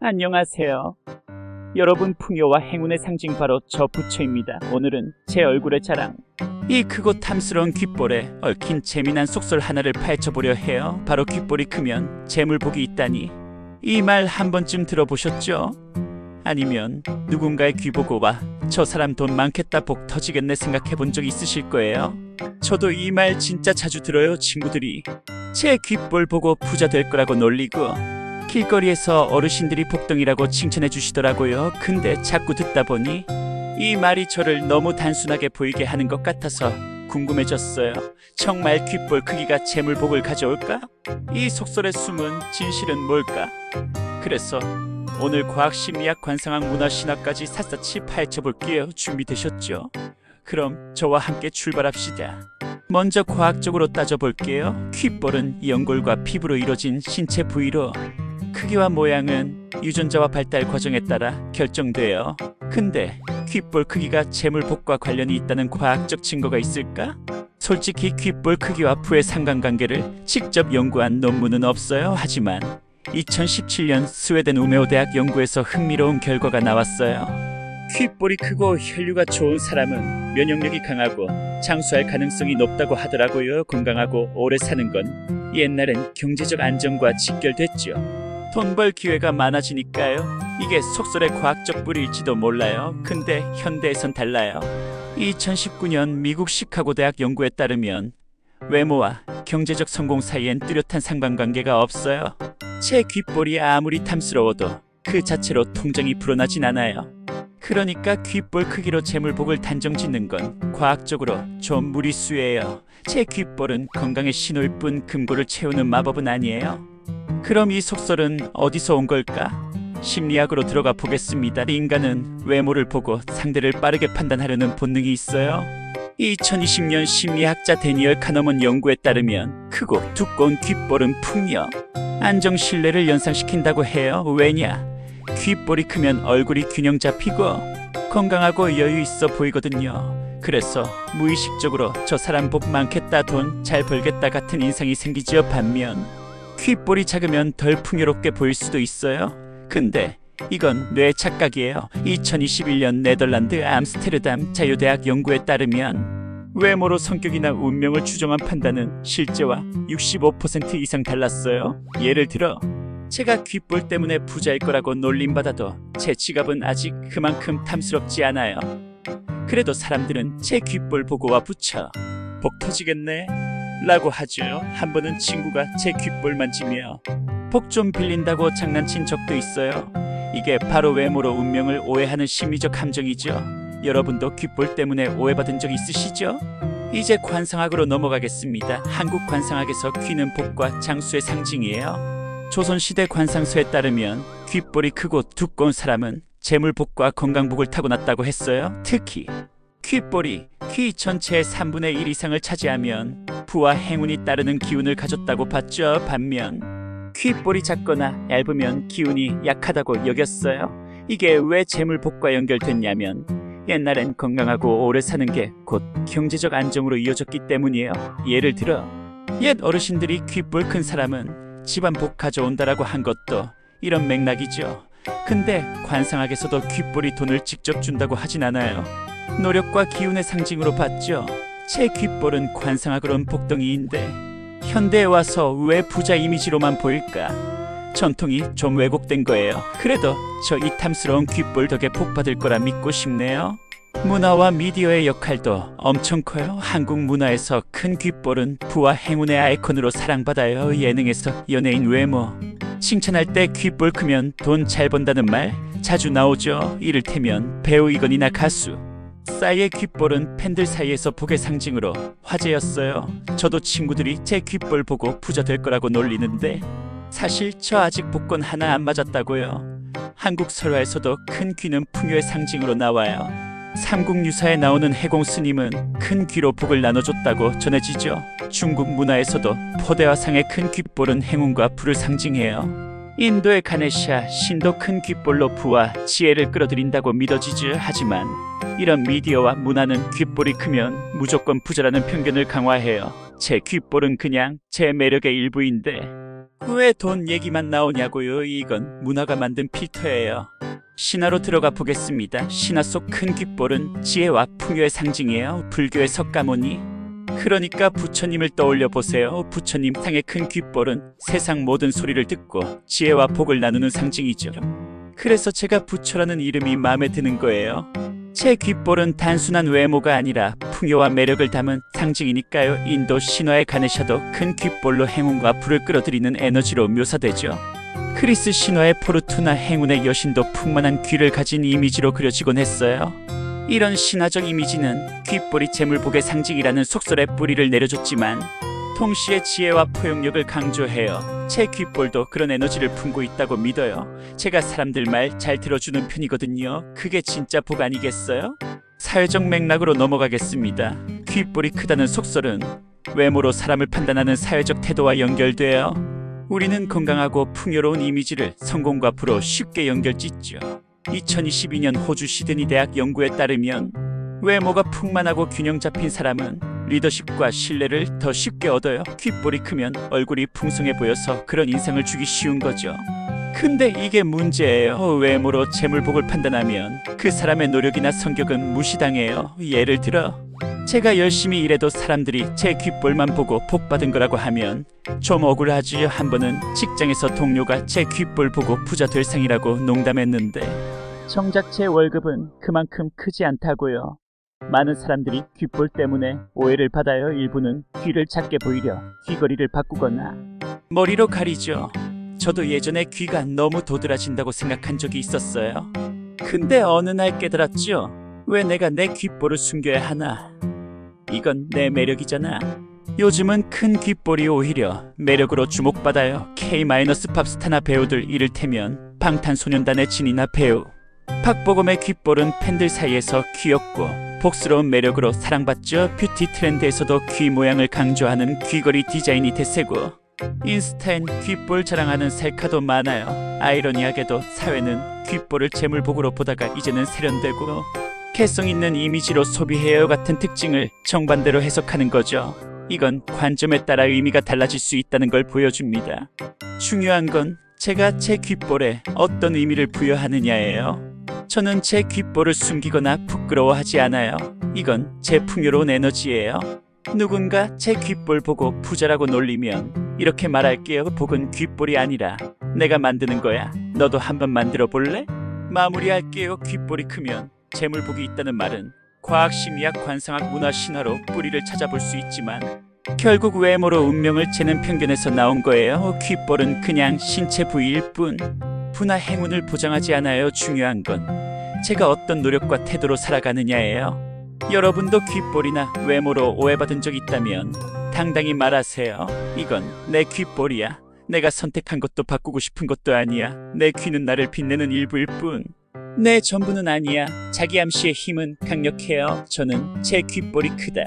안녕하세요. 여러분, 풍요와 행운의 상징 바로 저 부처입니다. 오늘은 제 얼굴의 자랑, 이 크고 탐스러운 귓볼에 얽힌 재미난 속설 하나를 파헤쳐보려 해요. 바로 귓볼이 크면 재물복이 있다니. 이 말 한 번쯤 들어보셨죠? 아니면 누군가의 귀 보고 와, 저 사람 돈 많겠다, 복 터지겠네 생각해본 적 있으실 거예요. 저도 이 말 진짜 자주 들어요. 친구들이 제 귓볼 보고 부자 될 거라고 놀리고, 길거리에서 어르신들이 복덩이라고 칭찬해 주시더라고요. 근데 자꾸 듣다 보니 이 말이 저를 너무 단순하게 보이게 하는 것 같아서 궁금해졌어요. 정말 귓볼 크기가 재물복을 가져올까? 이 속설의 숨은 진실은 뭘까? 그래서 오늘 과학, 심리학, 관상학, 문화, 신화까지 샅샅이 파헤쳐볼게요. 준비되셨죠? 그럼 저와 함께 출발합시다. 먼저 과학적으로 따져볼게요. 귓볼은 연골과 피부로 이루어진 신체 부위로 크기와 모양은 유전자와 발달 과정에 따라 결정돼요. 근데 귓볼 크기가 재물복과 관련이 있다는 과학적 증거가 있을까? 솔직히 귓볼 크기와 부의 상관관계를 직접 연구한 논문은 없어요. 하지만 2017년 스웨덴 우메오 대학 연구에서 흥미로운 결과가 나왔어요. 귓볼이 크고 혈류가 좋은 사람은 면역력이 강하고 장수할 가능성이 높다고 하더라고요. 건강하고 오래 사는 건 옛날엔 경제적 안정과 직결됐죠. 돈 벌 기회가 많아지니까요. 이게 속설의 과학적 뿌리일지도 몰라요. 근데 현대에선 달라요. 2019년 미국 시카고 대학 연구에 따르면 외모와 경제적 성공 사이엔 뚜렷한 상관관계가 없어요. 제 귓볼이 아무리 탐스러워도 그 자체로 통장이 불어나진 않아요. 그러니까 귓볼 크기로 재물복을 단정짓는 건 과학적으로 좀 무리수예요. 제 귓볼은 건강의 신호일 뿐 금고를 채우는 마법은 아니에요. 그럼 이 속설은 어디서 온 걸까? 심리학으로 들어가 보겠습니다. 인간은 외모를 보고 상대를 빠르게 판단하려는 본능이 있어요. 2020년 심리학자 데니얼 카너먼 연구에 따르면 크고 두꺼운 귓볼은 풍요, 안정, 신뢰를 연상시킨다고 해요. 왜냐? 귓볼이 크면 얼굴이 균형 잡히고 건강하고 여유 있어 보이거든요. 그래서 무의식적으로 저 사람 복 많겠다, 돈 잘 벌겠다 같은 인상이 생기지요. 반면 귓볼이 작으면 덜 풍요롭게 보일 수도 있어요. 근데 이건 뇌 착각이에요. 2021년 네덜란드 암스테르담 자유대학 연구에 따르면 외모로 성격이나 운명을 추정한 판단은 실제와 65% 이상 달랐어요. 예를 들어 제가 귓볼 때문에 부자일 거라고 놀림받아도 제 지갑은 아직 그만큼 탐스럽지 않아요. 그래도 사람들은 제 귓볼 보고 와, 부처 복 터지겠네 라고 하죠. 한 번은 친구가 제 귓볼 만지며 복 좀 빌린다고 장난친 적도 있어요. 이게 바로 외모로 운명을 오해하는 심리적 함정이죠. 여러분도 귓볼 때문에 오해받은 적 있으시죠? 이제 관상학으로 넘어가겠습니다. 한국 관상학에서 귀는 복과 장수의 상징이에요. 조선시대 관상서에 따르면 귓볼이 크고 두꺼운 사람은 재물복과 건강복을 타고났다고 했어요. 특히 귓볼이 귀 전체의 3분의 1 이상을 차지하면 부와 행운이 따르는 기운을 가졌다고 봤죠. 반면 귓볼이 작거나 얇으면 기운이 약하다고 여겼어요. 이게 왜 재물복과 연결됐냐면 옛날엔 건강하고 오래 사는 게 곧 경제적 안정으로 이어졌기 때문이에요. 예를 들어 옛 어르신들이 귓볼 큰 사람은 집안 복 가져온다라고 한 것도 이런 맥락이죠. 근데 관상학에서도 귓볼이 돈을 직접 준다고 하진 않아요. 노력과 기운의 상징으로 봤죠. 제 귓볼은 관상학으론 복덩이인데 현대에 와서 왜 부자 이미지로만 보일까? 전통이 좀 왜곡된 거예요. 그래도 저 이 탐스러운 귓볼 덕에 복 받을 거라 믿고 싶네요. 문화와 미디어의 역할도 엄청 커요. 한국 문화에서 큰 귓볼은 부와 행운의 아이콘으로 사랑받아요. 예능에서 연예인 외모 칭찬할 때 귓볼 크면 돈 잘 번다는 말 자주 나오죠. 이를테면 배우 이건희나 가수 싸이의 귓볼은 팬들 사이에서 복의 상징으로 화제였어요. 저도 친구들이 제 귓볼 보고 부자 될 거라고 놀리는데 사실 저 아직 복권 하나 안 맞았다고요. 한국 설화에서도 큰 귀는 풍요의 상징으로 나와요. 삼국유사에 나오는 해공 스님은 큰 귀로 복을 나눠줬다고 전해지죠. 중국 문화에서도 포대와 상의 큰 귓볼은 행운과 부를 상징해요. 인도의 가네샤 신도 큰 귓볼로 부와 지혜를 끌어들인다고 믿어지죠. 하지만 이런 미디어와 문화는 귓볼이 크면 무조건 부자라는 편견을 강화해요. 제 귓볼은 그냥 제 매력의 일부인데 왜 돈 얘기만 나오냐고요? 이건 문화가 만든 필터예요. 신화로 들어가 보겠습니다. 신화 속 큰 귓볼은 지혜와 풍요의 상징이에요. 불교의 석가모니. 그러니까 부처님을 떠올려 보세요. 부처님 상의 큰 귓볼은 세상 모든 소리를 듣고 지혜와 복을 나누는 상징이죠. 그래서 제가 부처라는 이름이 마음에 드는 거예요. 제 귓볼은 단순한 외모가 아니라 풍요와 매력을 담은 상징이니까요. 인도 신화의 가네샤도 큰 귓볼로 행운과 불을 끌어들이는 에너지로 묘사되죠. 그리스 신화의 포르투나 행운의 여신도 풍만한 귀를 가진 이미지로 그려지곤 했어요. 이런 신화적 이미지는 귓볼이 재물복의 상징이라는 속설에 뿌리를 내려줬지만 동시에 지혜와 포용력을 강조해요. 제 귓볼도 그런 에너지를 품고 있다고 믿어요. 제가 사람들 말 잘 들어주는 편이거든요. 그게 진짜 복 아니겠어요? 사회적 맥락으로 넘어가겠습니다. 귓볼이 크다는 속설은 외모로 사람을 판단하는 사회적 태도와 연결돼요. 우리는 건강하고 풍요로운 이미지를 성공과 부로 쉽게 연결짓죠. 2022년 호주 시드니 대학 연구에 따르면 외모가 풍만하고 균형 잡힌 사람은 리더십과 신뢰를 더 쉽게 얻어요. 귓볼이 크면 얼굴이 풍성해 보여서 그런 인상을 주기 쉬운 거죠. 근데 이게 문제예요. 외모로 재물복을 판단하면 그 사람의 노력이나 성격은 무시당해요. 예를 들어 제가 열심히 일해도 사람들이 제 귓볼만 보고 복받은 거라고 하면 좀 억울하지요. 한 번은 직장에서 동료가 제 귓볼 보고 부자 될 상이라고 농담했는데 정작 제 월급은 그만큼 크지 않다고요. 많은 사람들이 귓볼 때문에 오해를 받아요. 일부는 귀를 작게 보이려 귀걸이를 바꾸거나 머리로 가리죠. 저도 예전에 귀가 너무 도드라진다고 생각한 적이 있었어요. 근데 어느 날 깨달았죠. 왜 내가 내 귓볼을 숨겨야 하나? 이건 내 매력이잖아. 요즘은 큰 귓볼이 오히려 매력으로 주목받아요. K-팝 스타나 배우들 이를테면 방탄소년단의 진이나 배우 박보검의 귓볼은 팬들 사이에서 귀엽고 복스러운 매력으로 사랑받죠. 뷰티 트렌드에서도 귀 모양을 강조하는 귀걸이 디자인이 대세고 인스타엔 귓볼 자랑하는 셀카도 많아요. 아이러니하게도 사회는 귓볼을 재물복으로 보다가 이제는 세련되고 개성 있는 이미지로 소비해요 같은 특징을 정반대로 해석하는 거죠. 이건 관점에 따라 의미가 달라질 수 있다는 걸 보여줍니다. 중요한 건 제가 제 귓볼에 어떤 의미를 부여하느냐예요. 저는 제 귓볼을 숨기거나 부끄러워하지 않아요. 이건 제 풍요로운 에너지예요. 누군가 제 귓볼 보고 부자라고 놀리면 이렇게 말할게요. 복은 귓볼이 아니라 내가 만드는 거야. 너도 한번 만들어 볼래? 마무리할게요. 귓볼이 크면 재물복이 있다는 말은 과학, 심리학, 관상학, 문화, 신화로 뿌리를 찾아볼 수 있지만 결국 외모로 운명을 재는 편견에서 나온 거예요. 귓볼은 그냥 신체 부위일 뿐 부나 행운을 보장하지 않아요. 중요한 건 제가 어떤 노력과 태도로 살아가느냐예요. 여러분도 귓볼이나 외모로 오해받은 적 있다면 당당히 말하세요. 이건 내 귓볼이야. 내가 선택한 것도 바꾸고 싶은 것도 아니야. 내 귀는 나를 빛내는 일부일 뿐 내 전부는 아니야. 자기 암시의 힘은 강력해요. 저는 제 귓볼이 크다.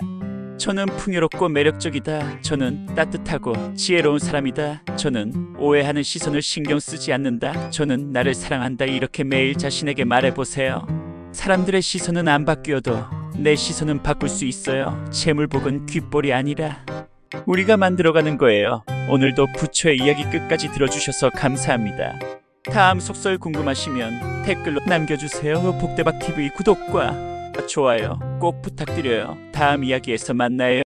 저는 풍요롭고 매력적이다. 저는 따뜻하고 지혜로운 사람이다. 저는 오해하는 시선을 신경 쓰지 않는다. 저는 나를 사랑한다. 이렇게 매일 자신에게 말해보세요. 사람들의 시선은 안 바뀌어도 내 시선은 바꿀 수 있어요. 재물복은 귓볼이 아니라 우리가 만들어가는 거예요. 오늘도 부처의 이야기 끝까지 들어주셔서 감사합니다. 다음 속설 궁금하시면 댓글로 남겨주세요. 복대박TV 구독과 좋아요 꼭 부탁드려요. 다음 이야기에서 만나요.